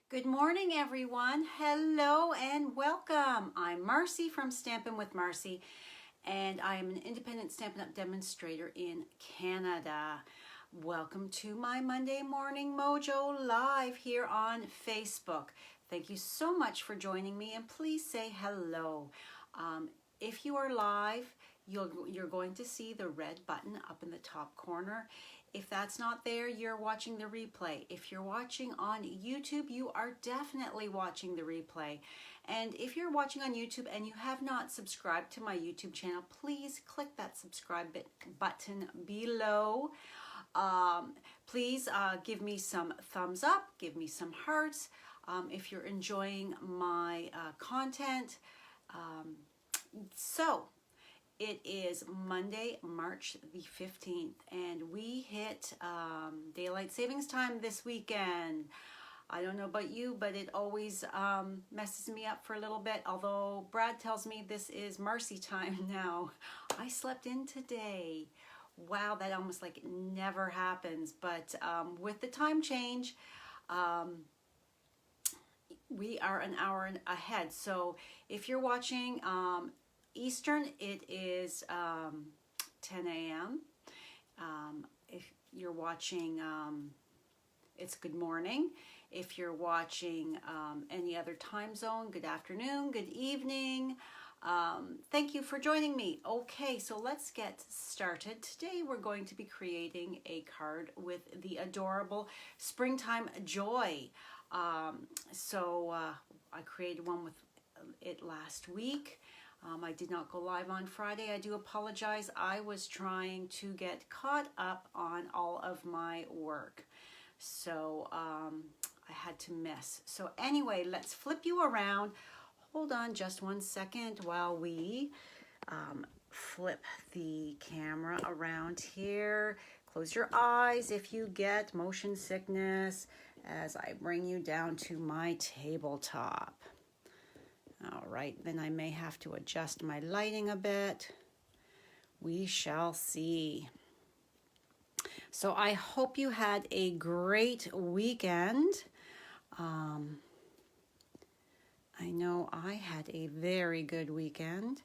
Good morning, everyone. Hello and welcome. I'm Marcy from Stampin' with Marcy, and I am an independent Stampin' Up! Demonstrator in Canada. Welcome to my Monday Morning Mojo Live here on Facebook. Thank you so much for joining me, and please say hello. If you are live, you're going to see the red button up in the top corner. If that's not there, you're watching the replay. If you're watching on YouTube, you are definitely watching the replay. And if you're watching on YouTube and you have not subscribed to my YouTube channel, please click that subscribe button below. Please give me some thumbs up, give me some hearts if you're enjoying my content. It is Monday, March the 15th, and we hit daylight savings time this weekend. I don't know about you, but it always messes me up for a little bit, although Brad tells me this is Marcy time now. I slept in today. Wow, that almost like never happens, but with the time change, we are an hour ahead. So if you're watching Eastern, it is 10 a.m. If you're watching, it's good morning. If you're watching any other time zone, good afternoon, good evening. Thank you for joining me. Okay, so let's get started. Today we're going to be creating a card with the adorable Springtime Joy. I created one with it last week. I did not go live on Friday. I do apologize. I was trying to get caught up on all of my work. So I had to miss. So anyway, let's flip you around. Hold on just 1 second while we flip the camera around here. Close your eyes if you get motion sickness as I bring you down to my tabletop. All right, then I may have to adjust my lighting a bit. We shall see. So I hope you had a great weekend. I know I had a very good weekend.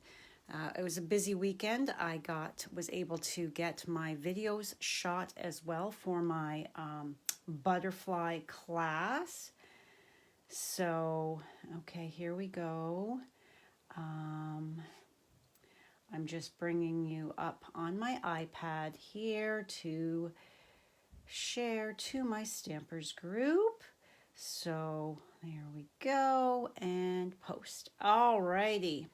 It was a busy weekend. I was able to get my videos shot as well for my butterfly class. So, okay, here we go. I'm just bringing you up on my iPad here to share to my Stampers group. So, there we go, and post. Alrighty.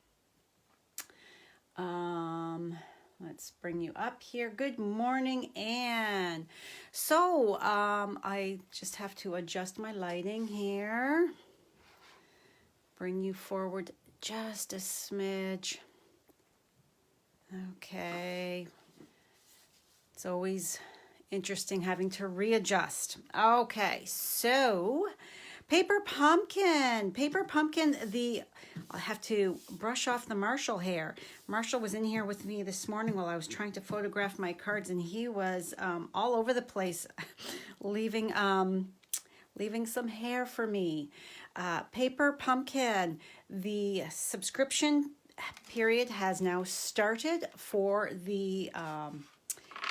Let's bring you up here. Good morning, Anne. So, I just have to adjust my lighting here. Bring you forward just a smidge. Okay. It's always interesting having to readjust. Okay, so Paper Pumpkin. I'll have to brush off the Marshall hair. Marshall was in here with me this morning while I was trying to photograph my cards, and he was all over the place, leaving some hair for me. Paper Pumpkin. The subscription period has now started for the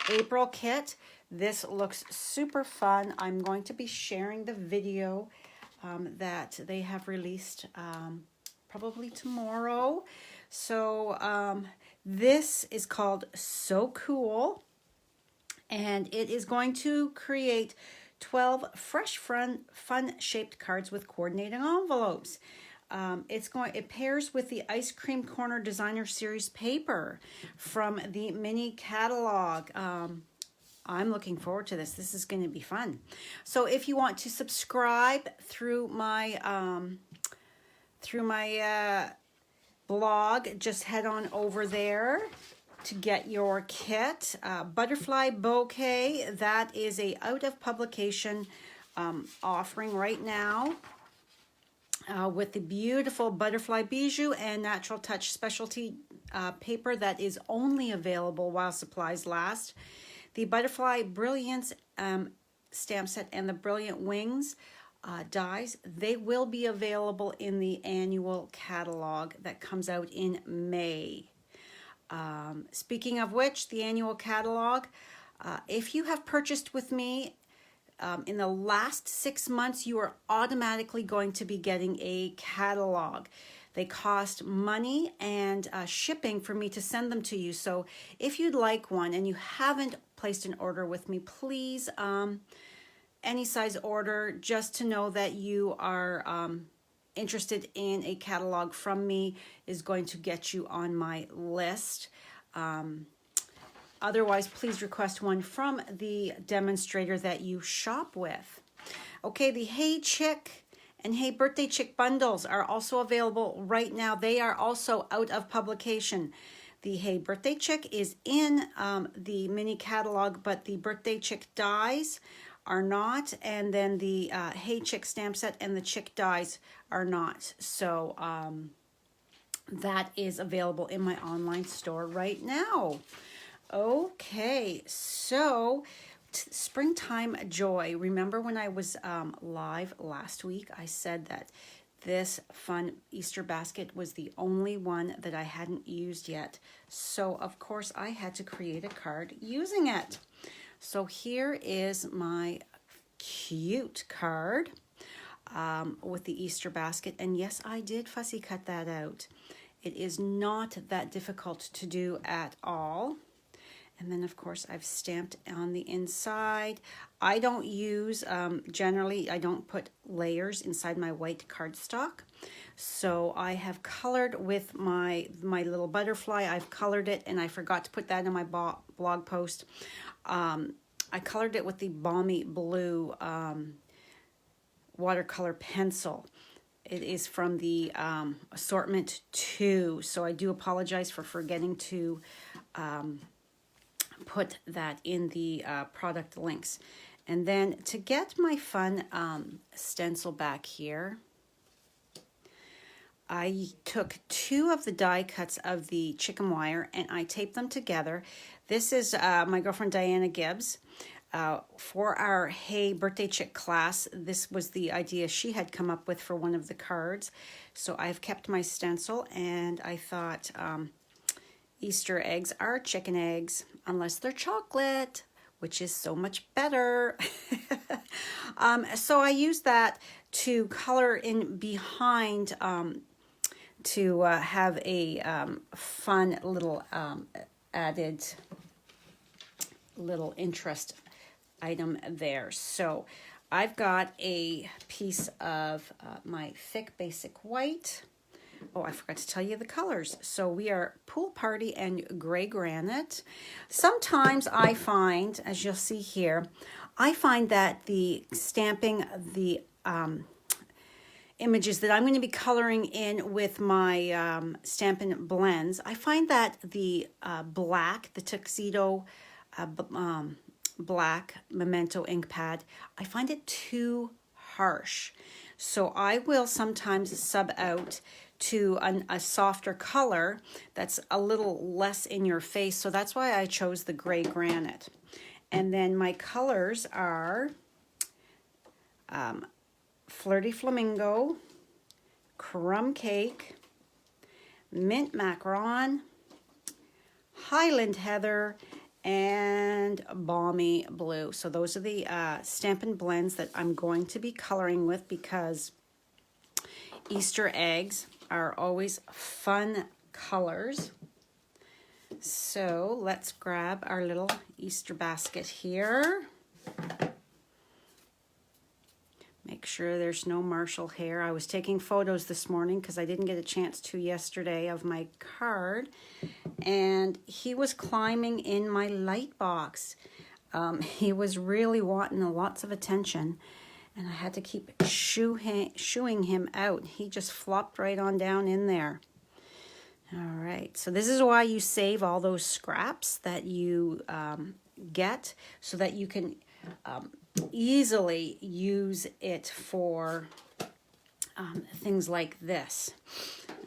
April kit. This looks super fun. I'm going to be sharing the video that they have released probably tomorrow. So this is called So Cool, and it is going to create 12 fresh fun shaped cards with coordinating envelopes. It pairs with the Ice Cream Corner Designer Series paper from the mini catalog. I'm looking forward to this. This is going to be fun. So if you want to subscribe through my blog, just head on over there to get your kit. Butterfly Bouquet, that is a out of publication offering right now. With the beautiful Butterfly Bijou and Natural Touch specialty paper that is only available while supplies last. The Butterfly Brilliance stamp set and the Brilliant Wings dies, they will be available in the annual catalog that comes out in May. Speaking of which, the annual catalog, if you have purchased with me in the last 6 months, you are automatically going to be getting a catalog. They cost money and shipping for me to send them to you. So if you'd like one and you haven't placed an order with me, please, any size order, just to know that you are interested in a catalog from me is going to get you on my list. Otherwise, please request one from the demonstrator that you shop with. Okay, the Hey Chick and Hey Birthday Chick bundles are also available right now. They are also out of publication. The Hey Birthday Chick is in the mini catalog, but the Birthday Chick dies are not, and then the Hey Chick stamp set and the Chick dies are not. So that is available in my online store right now. Okay, so springtime joy. Remember when I was live last week, I said that this fun Easter basket was the only one that I hadn't used yet. So of course I had to create a card using it. So here is my cute card with the Easter basket. And yes, I did fussy cut that out. It is not that difficult to do at all. And then, of course, I've stamped on the inside. I don't use, generally, I don't put layers inside my white cardstock. So I have colored with my little butterfly. I've colored it, and I forgot to put that in my blog post. I colored it with the Balmy Blue watercolor pencil. It is from the assortment 2. So I do apologize for forgetting to put that in the product links. And then to get my fun stencil back here, I took 2 of the die cuts of the chicken wire and I taped them together. This is my girlfriend Diana Gibbs. For our Hey Birthday Chick class, this was the idea she had come up with for one of the cards. So I've kept my stencil, and I thought Easter eggs are chicken eggs, unless they're chocolate, which is so much better. So I used that to color in behind to have a fun little added little interest item there. So I've got a piece of my thick basic white. Oh, I forgot to tell you the colors. So we are Pool Party and Gray Granite. Sometimes I find, as you'll see here, I find that the stamping, the images that I'm going to be coloring in with my Stampin' Blends, I find that the black, the tuxedo black Memento ink pad, I find it too harsh. So I will sometimes sub out to a softer color that's a little less in your face. So that's why I chose the Gray Granite. And then my colors are Flirty Flamingo, Crumb Cake, Mint Macaron, Highland Heather, and Balmy Blue. So those are the Stampin' Blends that I'm going to be coloring with, because Easter eggs are always fun colors. So let's grab our little Easter basket here. Make sure there's no Marshall hair. I was taking photos this morning because I didn't get a chance to yesterday of my card. And he was climbing in my light box. He was really wanting lots of attention. And I had to keep shooing him out. He just flopped right on down in there. All right, so this is why you save all those scraps that you get, so that you can easily use it for things like this.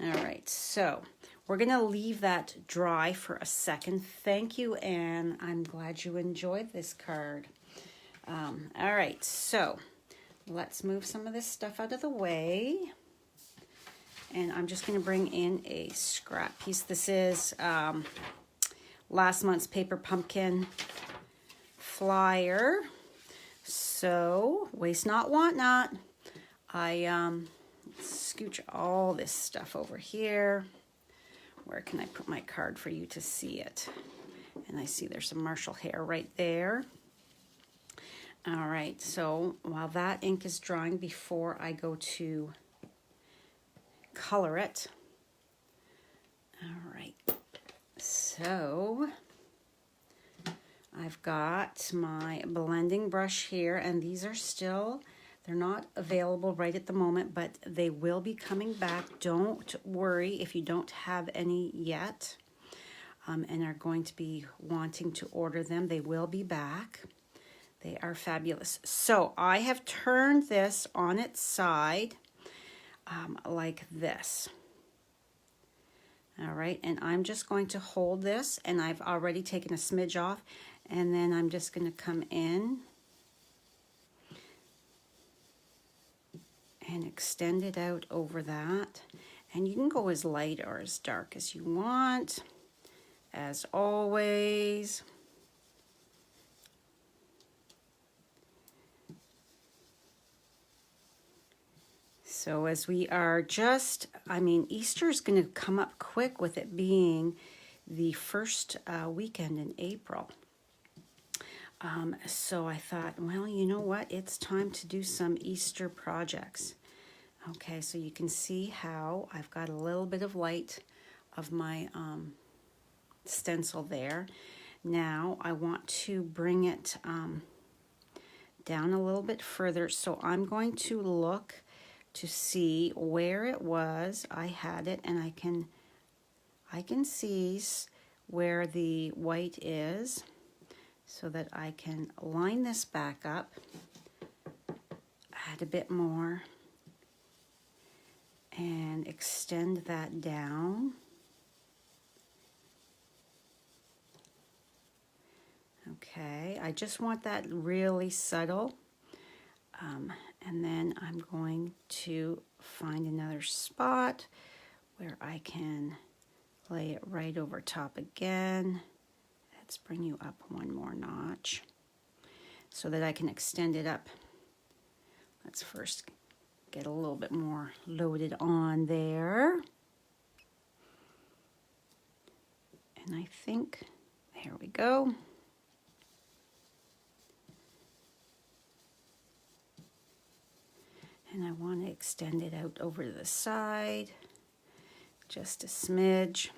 All right, so we're going to leave that dry for a second. Thank you, Anne. I'm glad you enjoyed this card. All right, so let's move some of this stuff out of the way. And I'm just going to bring in a scrap piece. This is last month's Paper Pumpkin flyer. So, waste not, want not. I scooch all this stuff over here. Where can I put my card for you to see it? And I see there's some Marshall hair right there. All right, so while that ink is drying before I go to color it. All right, so I've got my blending brush here, and these are still, they're not available right at the moment, but they will be coming back. Don't worry if you don't have any yet and are going to be wanting to order them. They will be back. They are fabulous. So I have turned this on its side like this. All right, and I'm just going to hold this, and I've already taken a smidge off, and then I'm just going to come in and extend it out over that. And you can go as light or as dark as you want, as always. So as we are just, I mean, Easter is going to come up quick with it being the first weekend in April. So I thought, well, you know what? It's time to do some Easter projects. Okay, so you can see how I've got a little bit of light of my stencil there. Now I want to bring it down a little bit further. So I'm going to look to see where it was. I had it, and I can see where the white is, so that I can line this back up, add a bit more, and extend that down. Okay, I just want that really subtle. And then I'm going to find another spot where I can lay it right over top again. Let's bring you up one more notch so that I can extend it up. Let's first get a little bit more loaded on there. And I think, there we go. And I want to extend it out over to the side, just a smidge.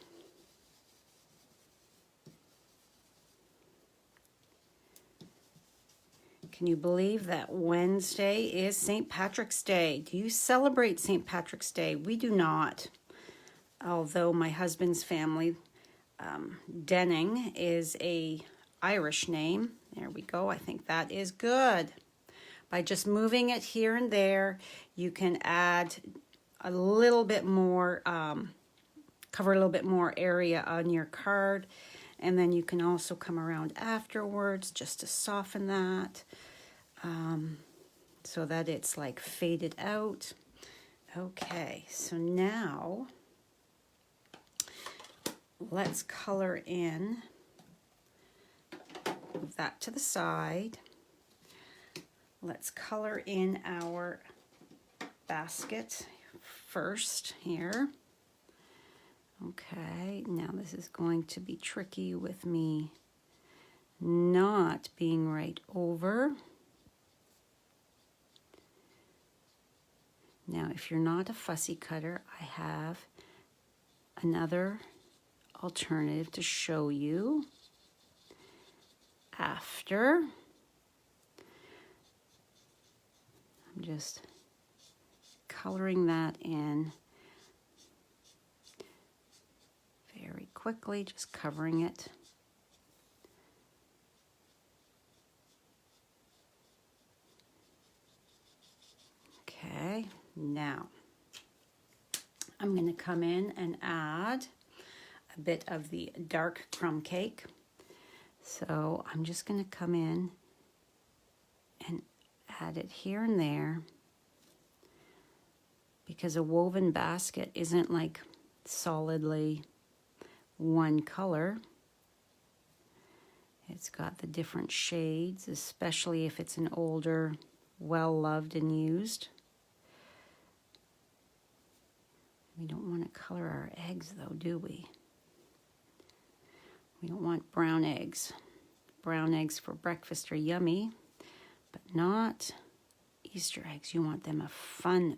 Can you believe that Wednesday is St. Patrick's Day? Do you celebrate St. Patrick's Day? We do not. Although my husband's family, Denning, is a Irish name. There we go. I think that is good. By just moving it here and there, you can add a little bit more, cover a little bit more area on your card. And then you can also come around afterwards just to soften that so that it's like faded out. Okay, so now let's color in. Move that to the side. Let's color in our basket first here. Okay, now this is going to be tricky with me not being right over. Now, if you're not a fussy cutter, I have another alternative to show you after. I'm just coloring that in very quickly, just covering it. Okay, now I'm going to come in and add a bit of the dark crumb cake. So I'm just going to come in and add it here and there, because a woven basket isn't like solidly one color. It's got the different shades, especially if it's an older, well-loved and used. We don't want to color our eggs though, do we? We don't want brown eggs. Brown eggs for breakfast are yummy, but not Easter eggs. You want them a fun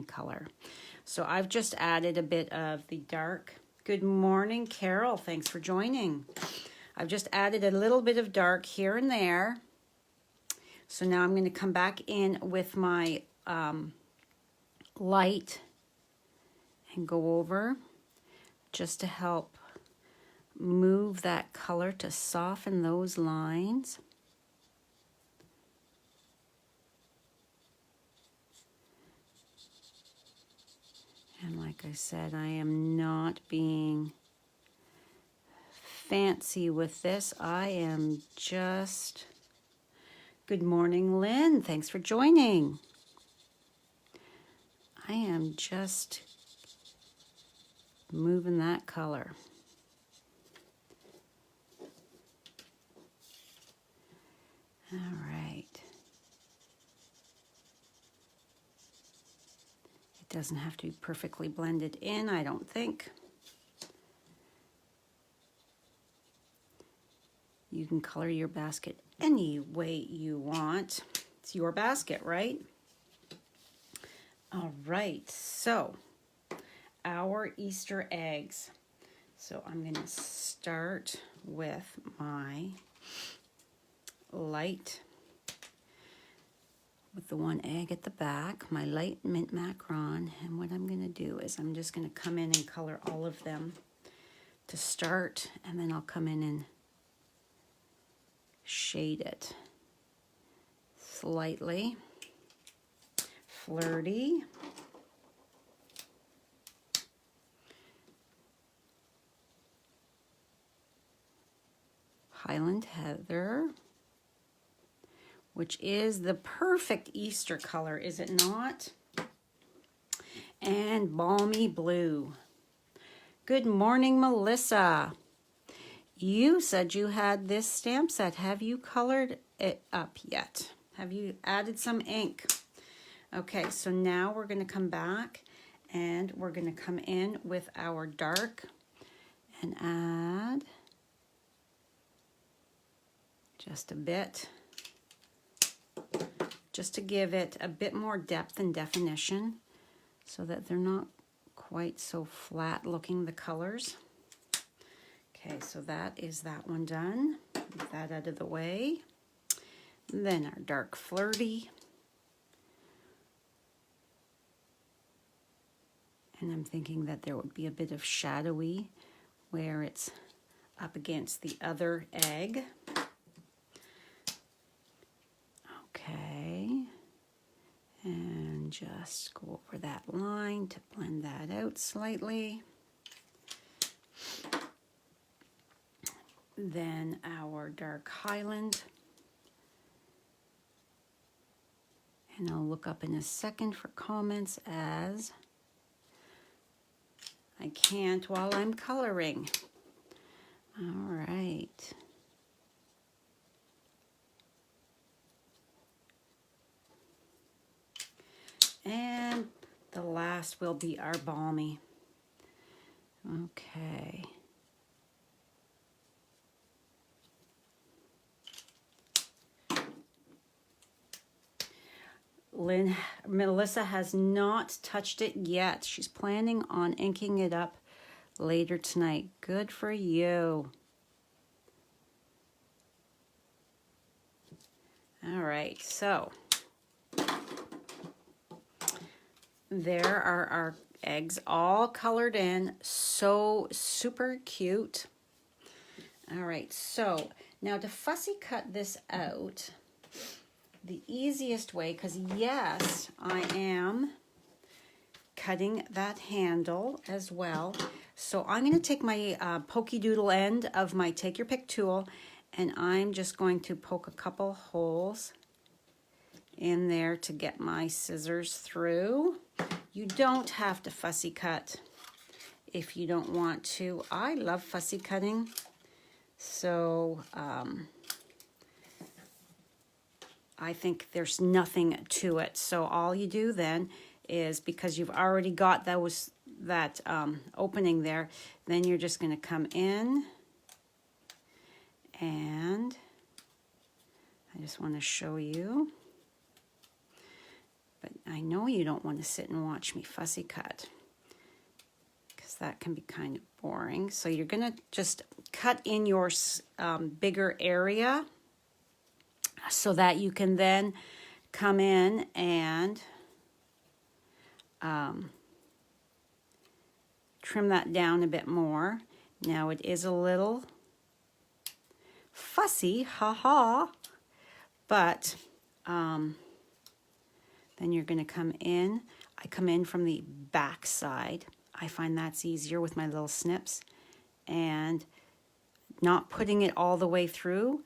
color. So I've just added a bit of the dark. Good morning, Carol. Thanks for joining. I've just added a little bit of dark here and there. So now I'm going to come back in with my light and go over just to help move that color to soften those lines. And like I said, I am not being fancy with this. I am just... Good morning, Lynn. Thanks for joining. I am just moving that color. All right. It doesn't have to be perfectly blended in, I don't think. You can color your basket any way you want. It's your basket, right? All right, so our Easter eggs. So I'm going to start with my light, with the one egg at the back, my light mint macaron. And what I'm going to do is I'm just going to come in and color all of them to start, and then I'll come in and shade it slightly. Flirty. Highland Heather, which is the perfect Easter color, is it not? And Balmy Blue. Good morning, Melissa. You said you had this stamp set. Have you colored it up yet? Have you added some ink? Okay, so now we're going to come back and we're going to come in with our dark and add just a bit, just to give it a bit more depth and definition so that they're not quite so flat looking, the colors. Okay, so that is that one done. Get that out of the way. Then our dark flirty. And I'm thinking that there would be a bit of shadowy where it's up against the other egg. Okay. And just go over that line to blend that out slightly. Then our dark Highland. And I'll look up in a second for comments as I can't while I'm coloring. All right. And the last will be our balmy. Okay. Melissa has not touched it yet. She's planning on inking it up later tonight. Good for you. All right, so there are our eggs all colored in. So super cute. All right, so now to fussy cut this out, the easiest way, because yes, I am cutting that handle as well. So I'm going to take my pokey doodle end of my take your pick tool, and I'm just going to poke a couple holes in there to get my scissors through. You don't have to fussy cut if you don't want to. I love fussy cutting, so I think there's nothing to it. So all you do then is, because you've already got that opening there, then you're just going to come in, and I just want to show you. But I know you don't want to sit and watch me fussy cut, because that can be kind of boring. So you're going to just cut in your bigger area so that you can then come in and trim that down a bit more. Now it is a little fussy, haha, but then you're going to come in. I come in from the back side. I find that's easier with my little snips, and not putting it all the way through.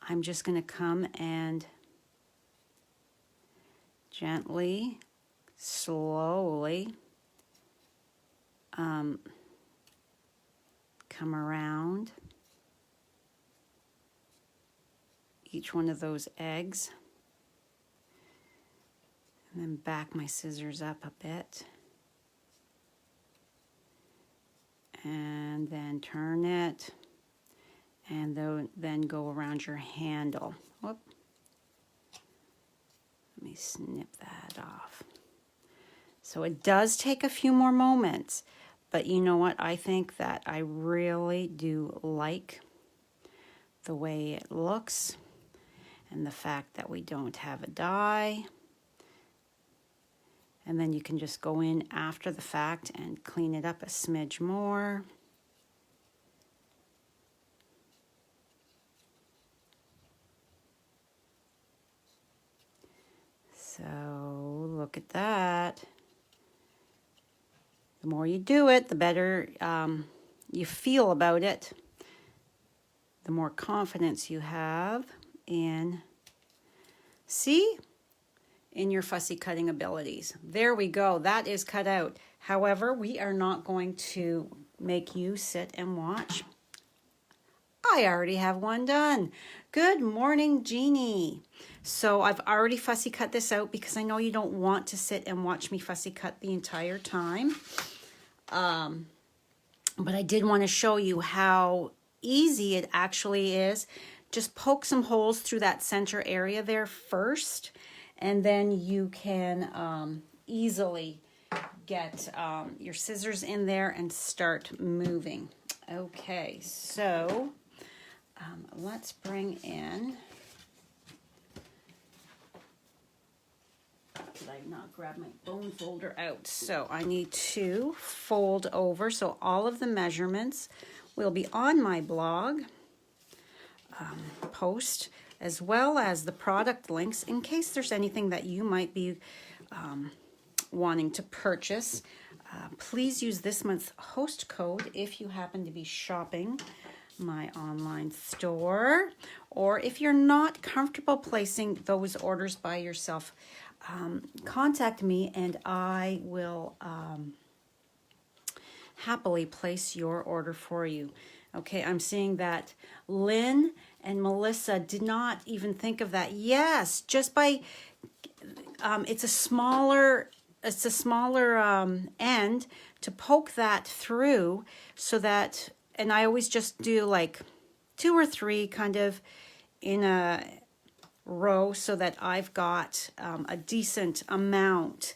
I'm just going to come and gently, slowly come around each one of those eggs, and then back my scissors up a bit, and then turn it, and then go around your handle. Whoop. Let me snip that off. So it does take a few more moments, but you know what? I think that I really do like the way it looks, and the fact that we don't have a die. And then you can just go in after the fact and clean it up a smidge more. So look at that. The more you do it, the better you feel about it. The more confidence you have in, in your fussy cutting abilities. There we go. That is cut out. However, we are not going to make you sit and watch. I already have one done. Good morning, Jeannie. So I've already fussy cut this out because I know you don't want to sit and watch me fussy cut the entire time. But I did want to show you how easy it actually is. Just poke some holes through that center area there first, and then you can easily get your scissors in there and start moving. Okay, so let's bring in, did I not grab my bone folder out? So I need to fold over. So all of the measurements will be on my blog post, as well as the product links in case there's anything that you might be wanting to purchase. Please use this month's host code if you happen to be shopping my online store, or if you're not comfortable placing those orders by yourself, contact me and I will happily place your order for you. Okay, I'm seeing that Lynn and Melissa did not even think of that. Yes, just by it's a smaller end to poke that through, so that, and I always just do like 2 or 3 kind of in a row, so that I've got a decent amount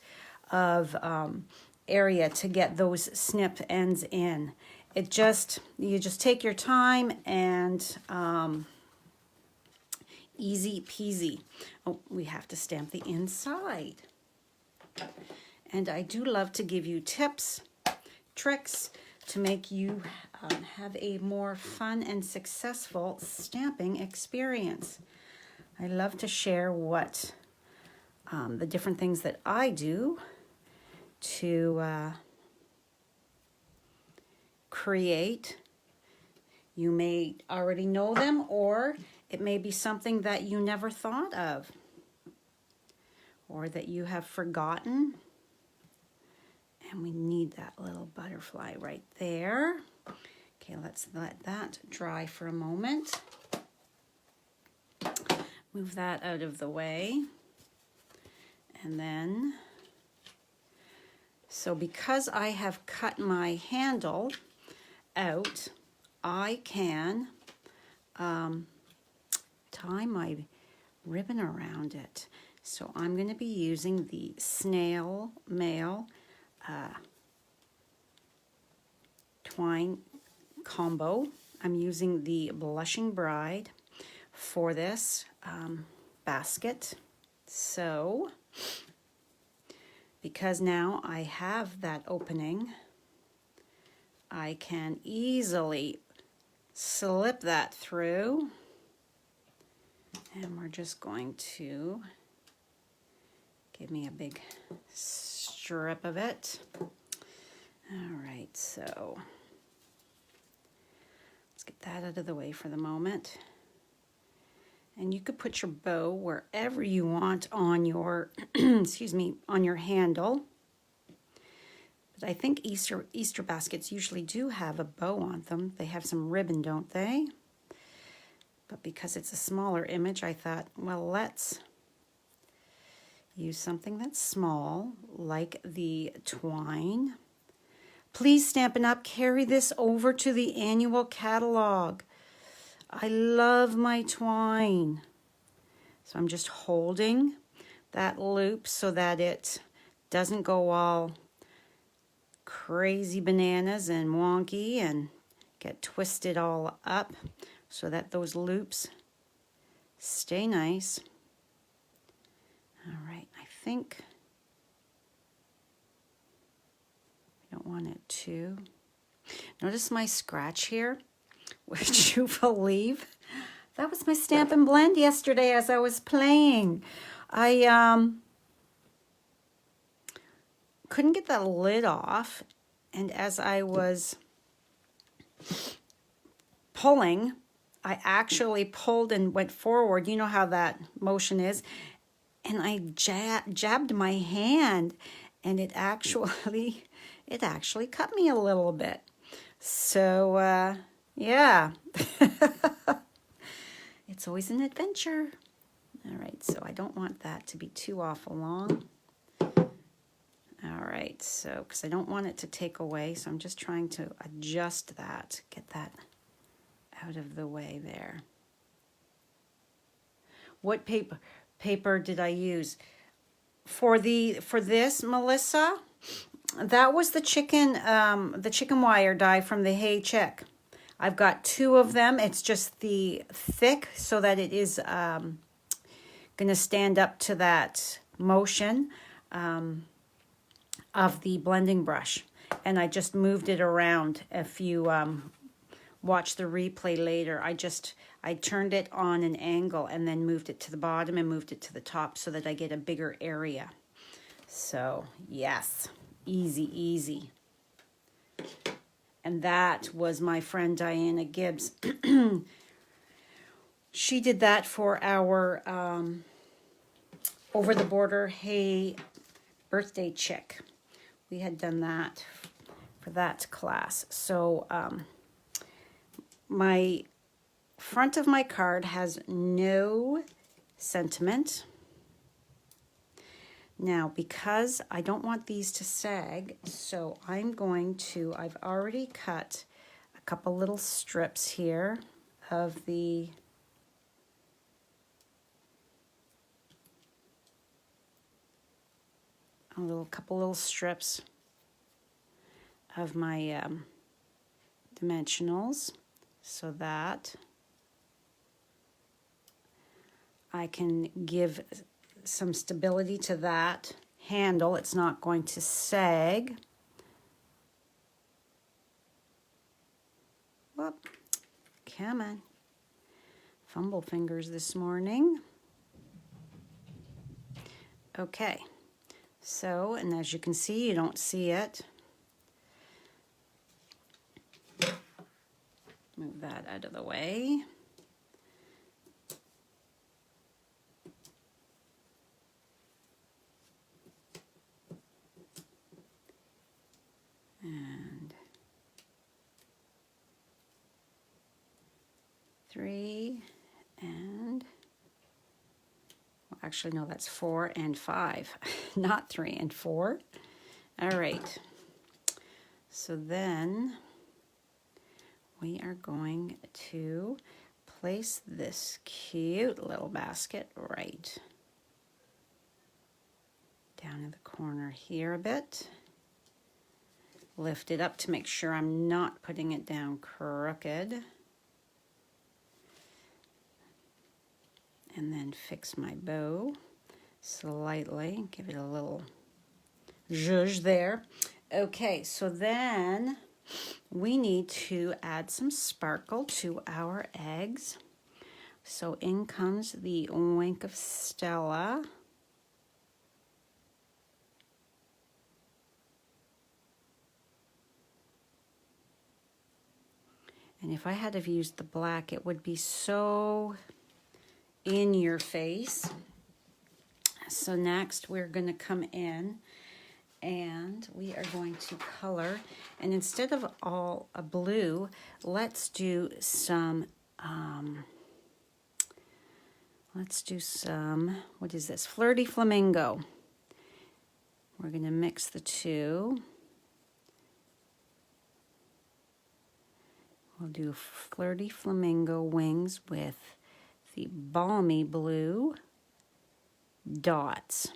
of area to get those snip ends in. You just take your time and easy peasy. Oh, we have to stamp the inside. And I do love to give you tips, tricks to make you have a more fun and successful stamping experience. I love to share what the different things that I do to create. You may already know them, or it may be something that you never thought of. or that you have forgotten. And we need that little butterfly right there. Okay, let's let that dry for a moment. Move that out of the way. And then, so because I have cut my handle out, I can tie my ribbon around it. So I'm going to be using the snail mail twine combo. I'm using the Blushing Bride for this basket. So because now I have that opening, I can easily slip that through, and we're just going to give me a big strip of it. All right, so let's get that out of the way for the moment. And you could put your bow wherever you want on your, excuse me, on your handle. But I think Easter baskets usually do have a bow on them. They have some ribbon, don't they? But because it's a smaller image, I thought, well, let's use something that's small, like the twine. Please, Stampin' Up, carry this over to the annual catalog. I love my twine. So I'm just holding that loop so that it doesn't go all crazy bananas and wonky and get twisted all up, so that those loops stay nice. All right, I think I don't want it to. Notice my scratch here. Would you believe? That was my Stampin' Blend yesterday as I was playing. I couldn't get the lid off, and as I was pulling, I actually pulled and went forward. You know how that motion is. And I jabbed my hand, and it actually cut me a little bit. So, yeah. It's always an adventure. All right, so I don't want that to be too awful long. All right, so, because I don't want it to take away, so I'm just trying to adjust that, get that out of the way there. What paper did I use? For this, Melissa, that was the chicken wire die from the Hey Chick. I've got 2 of them. It's just the thick so that it is going to stand up to that motion of the blending brush. And I just moved it around. If you watch the replay later, I turned it on an angle and then moved it to the bottom and moved it to the top so that I get a bigger area. So, yes, easy, easy. And that was my friend Diana Gibbs. She did that for our Over the Border Hey birthday chick. We had done that for that class. So my front of my card has no sentiment. Now, because I don't want these to sag, so I've already cut a couple little strips here of a couple little strips of my dimensionals so that I can give some stability to that handle. It's not going to sag. Whoop. Come on. Fumble fingers this morning. Okay. So, and as you can see, you don't see it. Move that out of the way. Actually, no, that's 4 and 5, not 3 and 4. All right. So then we are going to place this cute little basket right down in the corner here a bit. Lift it up to make sure I'm not putting it down crooked. And then fix my bow slightly. Give it a little zhuzh there. Okay, so then we need to add some sparkle to our eggs. So in comes the Wink of Stella. And if I had to have used the black, it would be so in your face. So next we're going to come in and we are going to color. And instead of all a blue, let's do some, what is this? Flirty Flamingo. We're going to mix the two. We'll do Flirty Flamingo wings with the balmy blue dots.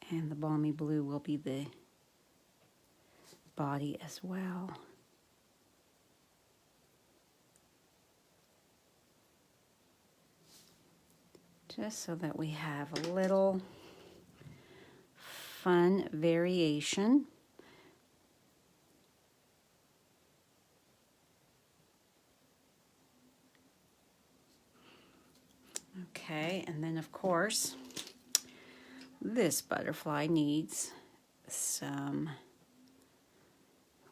And the balmy blue will be the body as well. Just so that we have a little fun variation. Okay, and then of course, this butterfly needs some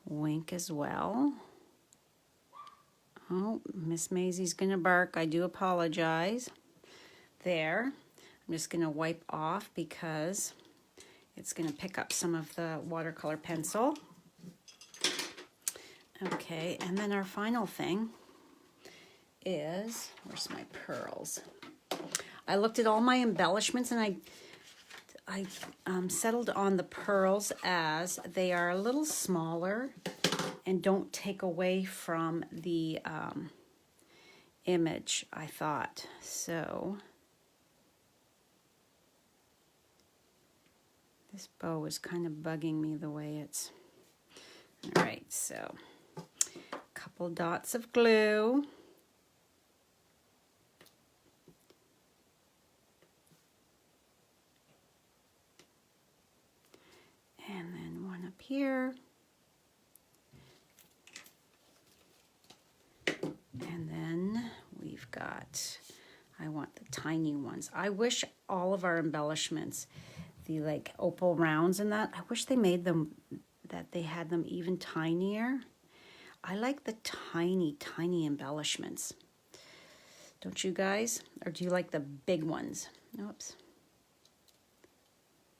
wink as well. Oh, Miss Maisie's gonna bark. I do apologize. There. I'm just gonna wipe off because it's gonna pick up some of the watercolor pencil. Okay, and then our final thing is, where's my pearls? I looked at all my embellishments and I settled on the pearls as they are a little smaller and don't take away from the image, I thought. So this bow is kind of bugging me the way it's... All right, so a couple dots of glue. And then one up here. And then we've got, I want the tiny ones. I wish all of our embellishments, the like opal rounds and that, I wish they made them, that they had them even tinier. I like the tiny, tiny embellishments. Don't you guys? Or do you like the big ones? Oops.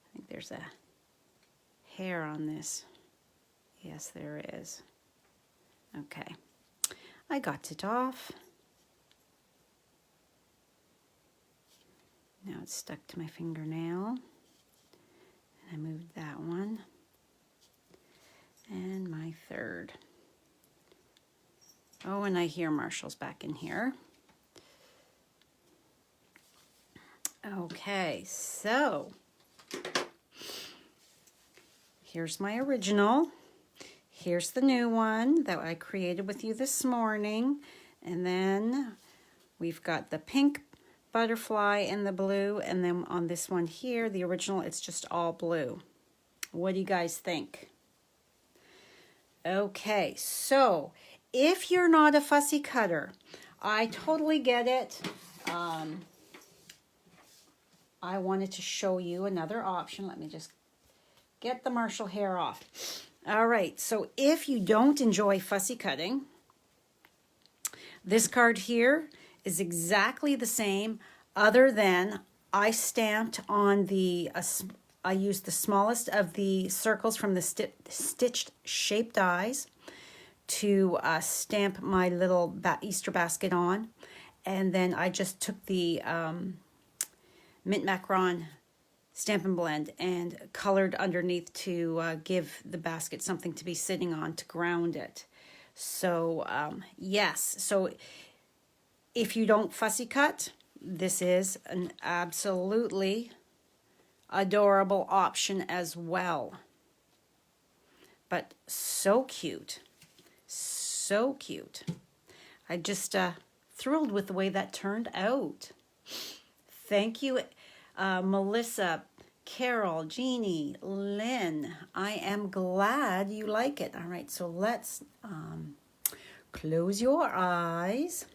I think there's a hair on this. Yes, there is. Okay. I got it off. Now it's stuck to my fingernail. And I moved that one. And my third. Oh, and I hear Marshall's back in here. Okay, so here's my original. Here's the new one that I created with you this morning. And then we've got the pink butterfly and the blue. And then on this one here, the original, it's just all blue. What do you guys think? Okay, so if you're not a fussy cutter, I totally get it. I wanted to show you another option. Let me just get the Marshall hair off. All right, so if you don't enjoy fussy cutting, this card here is exactly the same, other than I stamped on the I used the smallest of the circles from the stitched shaped dies to stamp my little Easter basket on. And then I just took the Mint Macaron Stampin' Blend and colored underneath to give the basket something to be sitting on to ground it. So yes, so if you don't fussy cut, this is an absolutely adorable option as well. But so cute. So cute. I just thrilled with the way that turned out. Thank you, Melissa, Carol, Jeannie, Lynn. I am glad you like it. All right, so let's close your eyes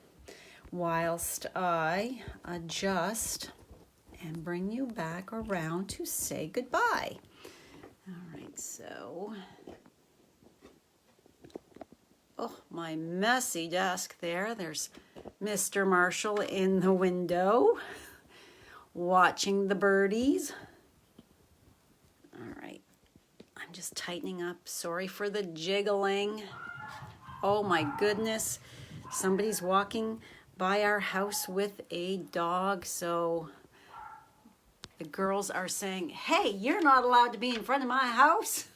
whilst I adjust and bring you back around to say goodbye. All right, so, oh, my messy desk there. There's Mr. Marshall in the window watching the birdies. All right, I'm just tightening up. Sorry for the jiggling. Oh my goodness, somebody's walking by our house with a dog, so the girls are saying, hey, you're not allowed to be in front of my house.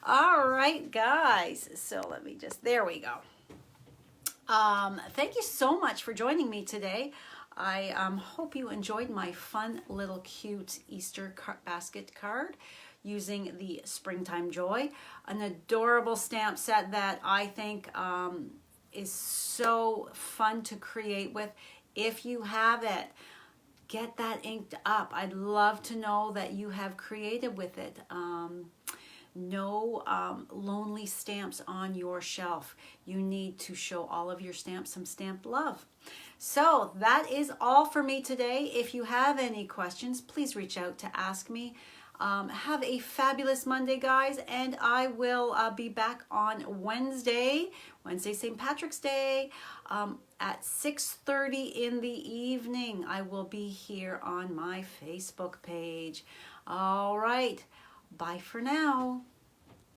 All right, guys, so let me just, there we go. Thank you so much for joining me today. I hope you enjoyed my fun little cute Easter basket card using the Springtime Joy, an adorable stamp set that I think is so fun to create with. If you have it, get that inked up. I'd love to know that you have created with it. No lonely stamps on your shelf. You need to show all of your stamps some stamped love. So that is all for me today. If you have any questions, please reach out to ask me. Have a fabulous Monday, guys, and I will be back on Wednesday, St. Patrick's Day, at 6:30 in the evening. I will be here on my Facebook page. All right, bye for now.